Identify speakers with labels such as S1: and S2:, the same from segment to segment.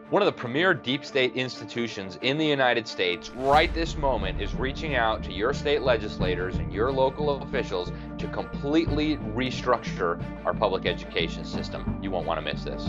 S1: One of the premier deep state institutions in the United States right this moment is reaching out to your state legislators and your local officials to completely restructure our public education system. You won't want to miss this.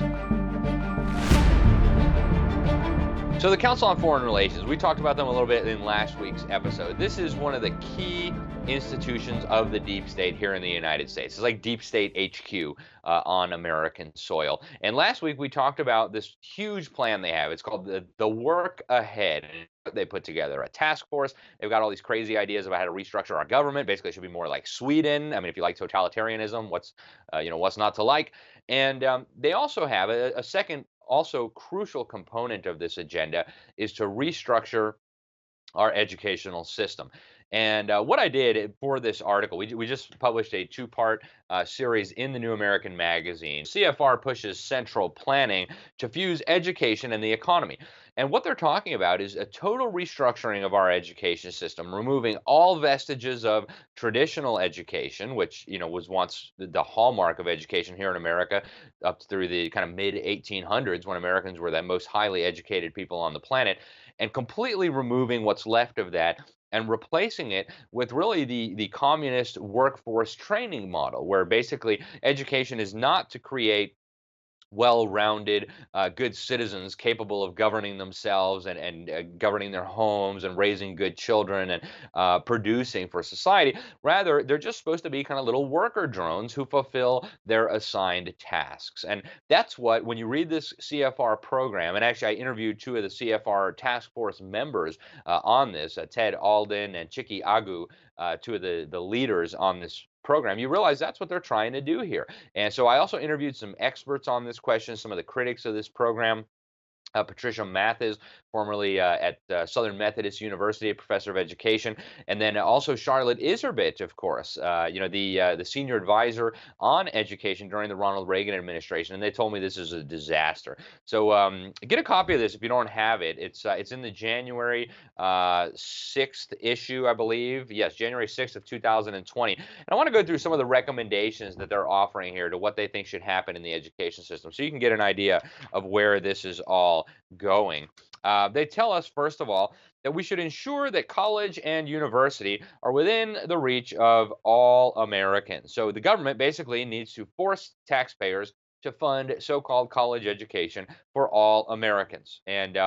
S1: So the Council on Foreign Relations, we talked about them a little bit in last week's episode. This is one of the key institutions of the deep state here in the United States. It's like deep state HQ on American soil. And last week we talked about this huge plan they have. It's called the Work Ahead. They put together a task force. They've got all these crazy ideas about how to restructure our government. Basically, it should be more like Sweden. I mean, if you like totalitarianism, what's not to like? And they also have a second also crucial component of this agenda is to restructure our educational system. And what I did for this article, we just published a two-part series in the New American Magazine. CFR pushes central planning to fuse education and the economy. And what they're talking about is a total restructuring of our education system, removing all vestiges of traditional education, which was once the hallmark of education here in America, up through the kind of mid 1800s when Americans were the most highly educated people on the planet, and completely removing what's left of that and replacing it with really the communist workforce training model, where basically education is not to create well-rounded, good citizens capable of governing themselves and governing their homes and raising good children and producing for society. Rather, they're just supposed to be kind of little worker drones who fulfill their assigned tasks. And that's what, when you read this CFR program, and actually I interviewed two of the CFR Task Force members on this, Ted Alden and Chike Aguh, two of the leaders on this program, you realize that's what they're trying to do here. And so I also interviewed some experts on this question, some of the critics of this program. Patricia Mathis, formerly at Southern Methodist University, a professor of education, and then also Charlotte Iserbyt, of course, the senior advisor on education during the Ronald Reagan administration, and they told me this is a disaster. So get a copy of this if you don't have it. It's in the January 6th issue, I believe. Yes, January 6th of 2020. And I want to go through some of the recommendations that they're offering here to what they think should happen in the education system, so you can get an idea of where this is all going. They tell us, first of all, that we should ensure that college and university are within the reach of all Americans. So the government basically needs to force taxpayers to fund so-called college education for all Americans. And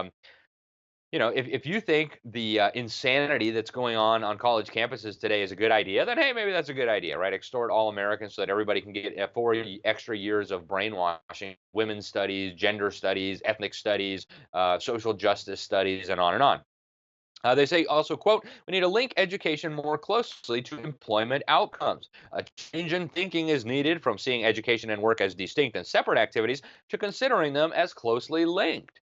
S1: if you think the insanity that's going on college campuses today is a good idea, then hey, maybe that's a good idea, right? Extort all Americans so that everybody can get 4 extra years of brainwashing, women's studies, gender studies, ethnic studies, social justice studies, and on and on. They say also, quote, we need to link education more closely to employment outcomes. A change in thinking is needed from seeing education and work as distinct and separate activities to considering them as closely linked.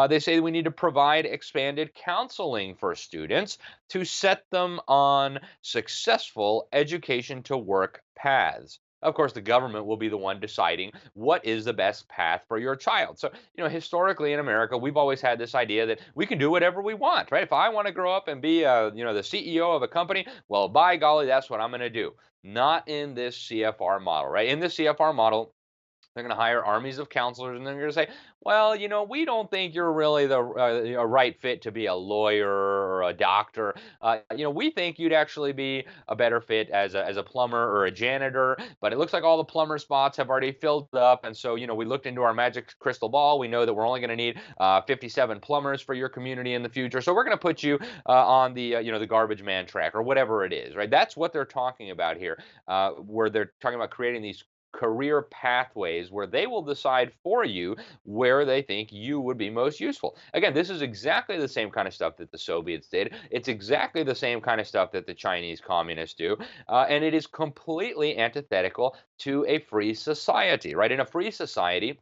S1: They say we need to provide expanded counseling for students to set them on successful education to work paths. Of course, the government will be the one deciding what is the best path for your child. So, historically in America, we've always had this idea that we can do whatever we want, right? If I want to grow up and be, the CEO of a company, well, by golly, that's what I'm going to do. Not in this CFR model, right? In this CFR model, they're going to hire armies of counselors, and they're going to say, well, we don't think you're really the a right fit to be a lawyer or a doctor. We think you'd actually be a better fit as a plumber or a janitor. But it looks like all the plumber spots have already filled up, and so we looked into our magic crystal ball. We know that we're only going to need 57 plumbers for your community in the future. So we're going to put you on the garbage man track or whatever it is, right? That's what they're talking about here, where they're talking about creating these career pathways where they will decide for you where they think you would be most useful. Again, this is exactly the same kind of stuff that the Soviets did. It's exactly the same kind of stuff that the Chinese communists do. And it is completely antithetical to a free society, right? In a free society,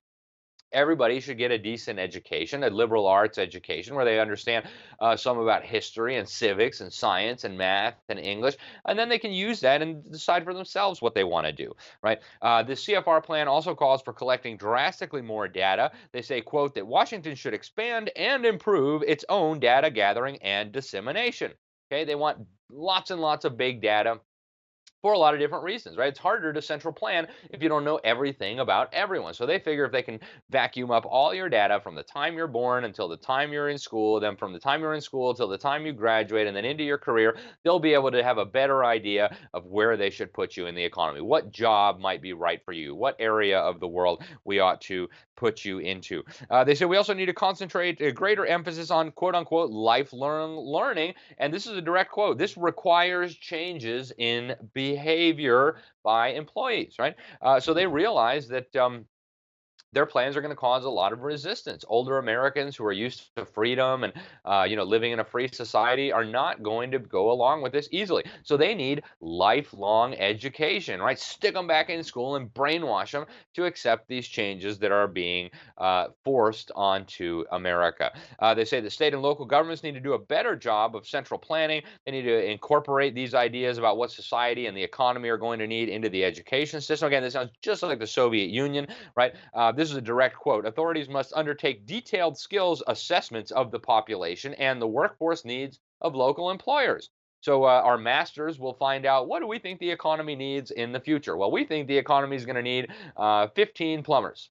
S1: everybody should get a decent education, a liberal arts education, where they understand some about history and civics and science and math and English, and then they can use that and decide for themselves what they want to do, right? The CFR plan also calls for collecting drastically more data. They say, quote, that Washington should expand and improve its own data gathering and dissemination. Okay, they want lots and lots of big data. for a lot of different reasons, right? It's harder to central plan if you don't know everything about everyone. So they figure if they can vacuum up all your data from the time you're born until the time you're in school, then from the time you're in school till the time you graduate and then into your career, they'll be able to have a better idea of where they should put you in the economy, what job might be right for you, what area of the world we ought to put you into. They say we also need to concentrate a greater emphasis on quote unquote lifelong learning. And this is a direct quote. This requires changes in behavior by employees, right? So they realize that their plans are going to cause a lot of resistance. Older Americans who are used to freedom and living in a free society are not going to go along with this easily. So they need lifelong education, right? Stick them back in school and brainwash them to accept these changes that are being forced onto America. They say the state and local governments need to do a better job of central planning. They need to incorporate these ideas about what society and the economy are going to need into the education system. Again, this sounds just like the Soviet Union, right? This is a direct quote. Authorities must undertake detailed skills assessments of the population and the workforce needs of local employers. So our masters will find out, what do we think the economy needs in the future? Well, we think the economy is going to need 15 plumbers.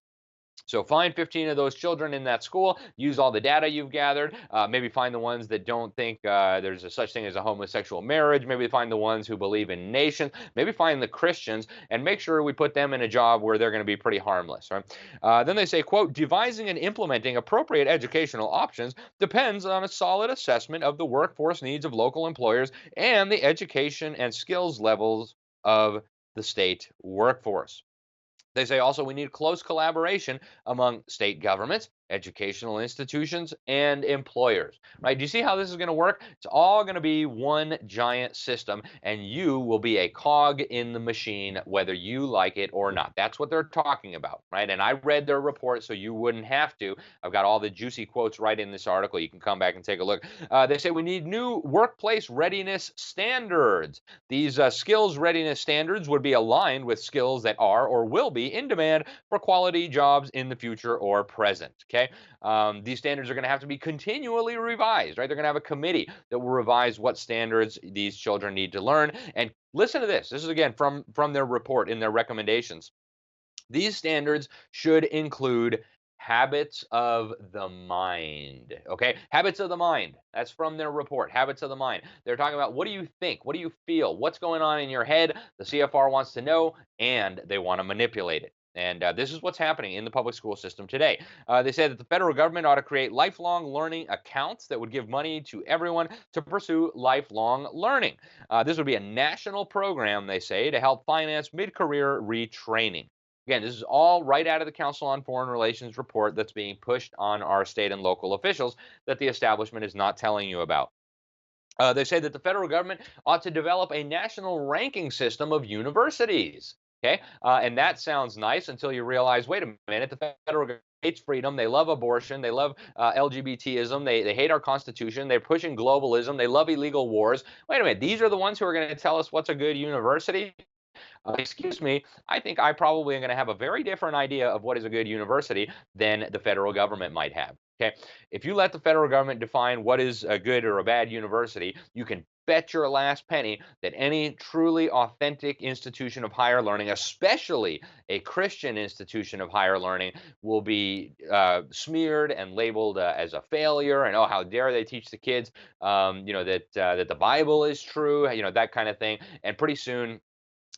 S1: So find 15 of those children in that school, use all the data you've gathered, maybe find the ones that don't think there's a such thing as a homosexual marriage, maybe find the ones who believe in nations, maybe find the Christians, and make sure we put them in a job where they're going to be pretty harmless, right? Then they say, quote, devising and implementing appropriate educational options depends on a solid assessment of the workforce needs of local employers and the education and skills levels of the state workforce. They say also we need close collaboration among state governments, educational institutions, and employers. Right? Do you see how this is going to work? It's all going to be one giant system, and you will be a cog in the machine, whether you like it or not. That's what they're talking about, right? And I read their report, so you wouldn't have to. I've got all the juicy quotes right in this article. You can come back and take a look. They say we need new workplace readiness standards. These skills readiness standards would be aligned with skills that are or will be in demand for quality jobs in the future or present. Okay, these standards are going to have to be continually revised, right? They're going to have a committee that will revise what standards these children need to learn. And listen to this. This is again from their report in their recommendations. These standards should include habits of the mind. Okay, habits of the mind. That's from their report. Habits of the mind. They're talking about, what do you think? What do you feel? What's going on in your head? The CFR wants to know, and they want to manipulate it. And this is what's happening in the public school system today. They say that the federal government ought to create lifelong learning accounts that would give money to everyone to pursue lifelong learning. This would be a national program, they say, to help finance mid career retraining. Again, this is all right out of the Council on Foreign Relations report that's being pushed on our state and local officials that the establishment is not telling you about. They say that the federal government ought to develop a national ranking system of universities. Okay, and that sounds nice until you realize, wait a minute, the federal government hates freedom, they love abortion, they love LGBTism, they hate our Constitution, they're pushing globalism, they love illegal wars. Wait a minute, these are the ones who are going to tell us what's a good university? Excuse me, I think I probably am going to have a very different idea of what is a good university than the federal government might have. Okay, if you let the federal government define what is a good or a bad university, you can bet your last penny that any truly authentic institution of higher learning, especially a Christian institution of higher learning, will be smeared and labeled as a failure. And oh, how dare they teach the kids, that the Bible is true, that kind of thing. And pretty soon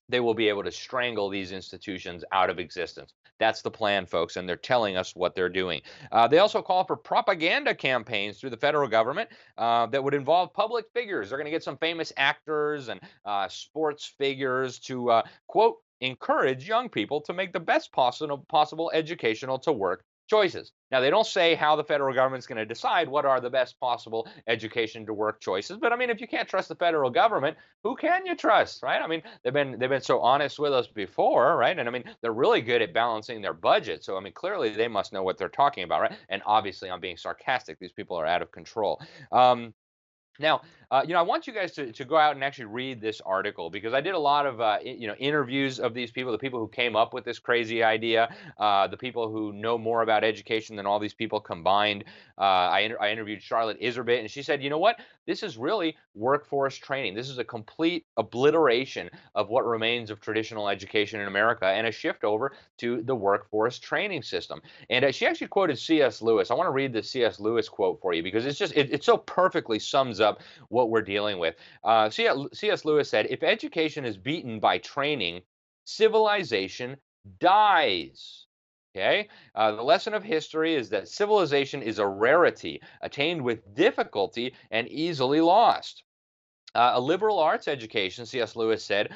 S1: they will be able to strangle these institutions out of existence. That's the plan, folks, and they're telling us what they're doing. They also call for propaganda campaigns through the federal government that would involve public figures. They're going to get some famous actors and sports figures to, quote, encourage young people to make the best possible educational to work choices. Now, they don't say how the federal government's going to decide what are the best possible education to work choices, but I mean, if you can't trust the federal government, who can you trust, right? I mean, they've been so honest with us before, right? And I mean, they're really good at balancing their budget. So I mean, clearly they must know what they're talking about, right? And obviously, I'm being sarcastic. These people are out of control. Now, I want you guys to go out and actually read this article because I did a lot of interviews of these people, the people who came up with this crazy idea, the people who know more about education than all these people combined. I interviewed Charlotte Iserbyt, and she said, you know what? This is really workforce training. This is a complete obliteration of what remains of traditional education in America and a shift over to the workforce training system. And she actually quoted C.S. Lewis. I want to read the C.S. Lewis quote for you because it so perfectly sums up what we're dealing with. C.S. Lewis said, "If education is beaten by training, civilization dies." Okay. The lesson of history is that civilization is a rarity attained with difficulty and easily lost. A liberal arts education, C.S. Lewis said,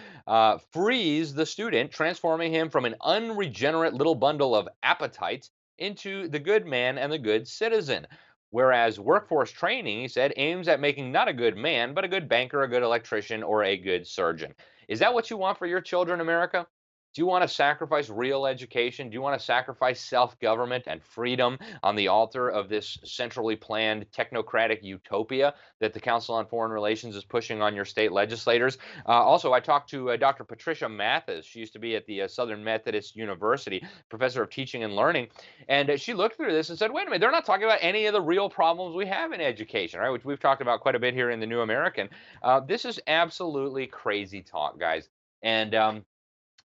S1: frees the student, transforming him from an unregenerate little bundle of appetites into the good man and the good citizen. Whereas workforce training, he said, aims at making not a good man, but a good banker, a good electrician, or a good surgeon. Is that what you want for your children, America? Do you want to sacrifice real education? Do you want to sacrifice self government and freedom on the altar of this centrally planned technocratic utopia that the Council on Foreign Relations is pushing on your state legislators? Also, I talked to Dr. Patricia Mathis. She used to be at the Southern Methodist University, professor of teaching and learning. And she looked through this and said, wait a minute, they're not talking about any of the real problems we have in education, right? Which we've talked about quite a bit here in the New American. This is absolutely crazy talk, guys. And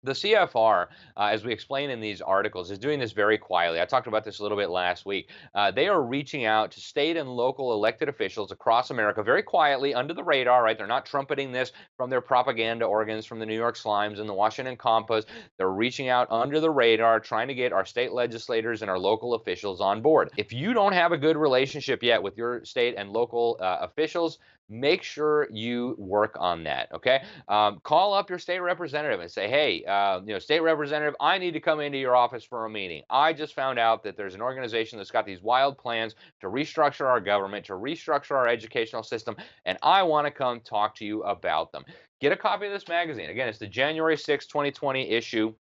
S1: the CFR, as we explain in these articles, is doing this very quietly. I talked about this a little bit last week. They are reaching out to state and local elected officials across America very quietly under the radar, right? They're not trumpeting this from their propaganda organs, from the New York Slimes and the Washington Compost. They're reaching out under the radar, trying to get our state legislators and our local officials on board. If you don't have a good relationship yet with your state and local officials, make sure you work on that, okay? Call up your state representative and say, hey, state representative, I need to come into your office for a meeting. I just found out that there's an organization that's got these wild plans to restructure our government, to restructure our educational system, and I want to come talk to you about them. Get a copy of this magazine. Again, it's the January 6, 2020 issue.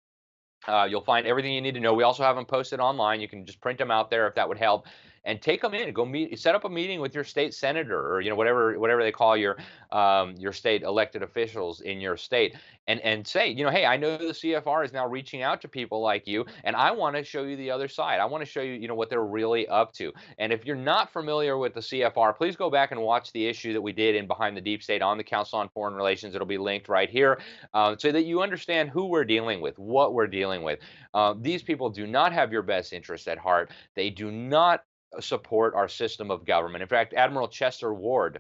S1: You'll find everything you need to know. We also have them posted online. You can just print them out there if that would help, and take them in. Go meet, set up a meeting with your state senator, or whatever they call your state elected officials in your state, and say, hey, I know the CFR is now reaching out to people like you, and I want to show you the other side. I want to show you, what they're really up to. And if you're not familiar with the CFR, please go back and watch the issue that we did in Behind the Deep State on the Council on Foreign Relations. It'll be linked right here, so that you understand who we're dealing with, what we're dealing with. These people do not have your best interests at heart. They do not support our system of government. In fact, Admiral Chester Ward,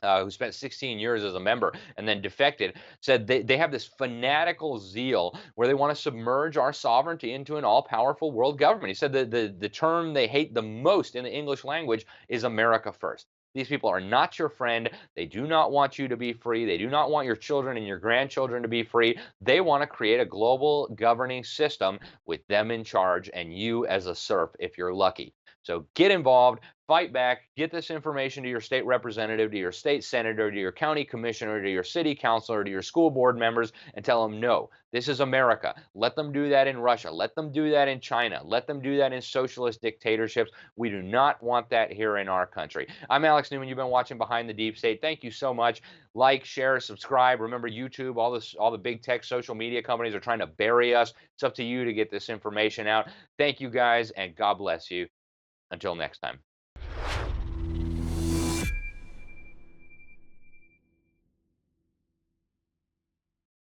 S1: who spent 16 years as a member and then defected, said they have this fanatical zeal where they want to submerge our sovereignty into an all-powerful world government. He said that the term they hate the most in the English language is America first. These people are not your friend. They do not want you to be free. They do not want your children and your grandchildren to be free. They want to create a global governing system with them in charge and you as a serf if you're lucky. So get involved, fight back, get this information to your state representative, to your state senator, to your county commissioner, to your city councilor, to your school board members, and tell them, no, this is America. Let them do that in Russia. Let them do that in China. Let them do that in socialist dictatorships. We do not want that here in our country. I'm Alex Newman. You've been watching Behind the Deep State. Thank you so much. Like, share, subscribe. Remember, YouTube, all the big tech social media companies are trying to bury us. It's up to you to get this information out. Thank you guys, and God bless you. Until next time.